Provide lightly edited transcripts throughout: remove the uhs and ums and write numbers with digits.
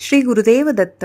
श्री गुरुदेव दत्त।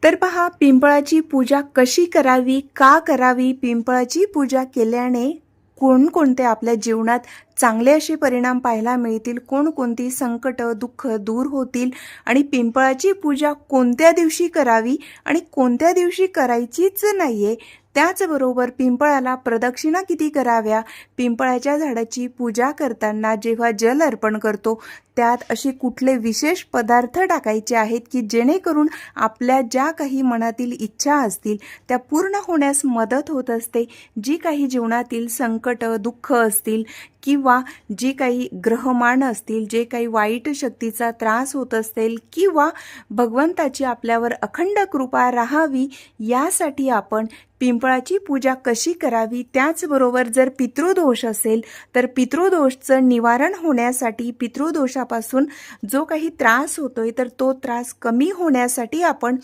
तर पहा, पिंपळाची पूजा कशी करावी, का करावी, पिंपळाची पूजा केल्याने कोणकोणते आपल्या जीवनात चांगले असे परिणाम पाहायला मिळतील, कोणकोणती संकट दुःख दूर होतील आणि पिंपळाची पूजा कोणत्या दिवशी करावी आणि कोणत्या दिवशी करायचीच नाहीये, त्याचबरोबर पिंपळाला प्रदक्षिणा किती कराव्या, पिंपळाच्या झाडाची पूजा करताना जेव्हा जल अर्पण करतो त्यात असे कुठले विशेष पदार्थ टाकायचे आहेत की जेणेकरून आपल्या ज्या काही मनातील इच्छा असतील त्या पूर्ण होण्यास मदत होत असते। जी काही जीवनातील संकट दुःख असतील किंवा जी काही ग्रहमान असतील, जे काही वाईट शक्तीचा त्रास होत असेल किंवा भगवंताची आपल्यावर अखंड कृपा राहावी यासाठी आपण पिंपळाची पूजा कशी करावी, त्याचबरोबर जर पितृदोष असेल तर पितृदोषचं निवारण होण्यासाठी, पितृदोषापासून जो काही त्रास होतोय तर तो त्रास कमी होण्यासाठी आपण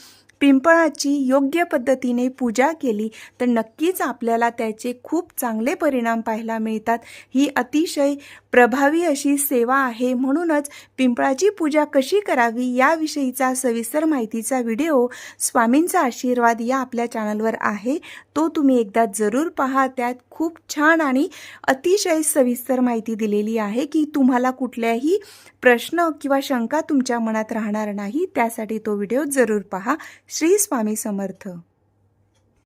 पिंपळाची योग्य पद्धतीने पूजा केली तर नक्कीच आपल्याला त्याचे खूप चांगले परिणाम पाहायला मिळतात। ही अतिशय प्रभावी अशी सेवा आहे। म्हणूनच पिंपळाची पूजा कशी करावी याविषयीचा सविस्तर माहितीचा व्हिडिओ स्वामींचा आशीर्वाद या आपल्या चॅनलवर आहे, तो तुम्ही एकदा जरूर पहा। त्यात खूप छान आणि अतिशय सविस्तर माहिती दिलेली आहे की तुम्हाला कुठल्याही प्रश्न किंवा शंका तुमच्या मनात राहणार नाही, त्यासाठी तो व्हिडिओ जरूर पहा। श्री स्वामी समर्थ।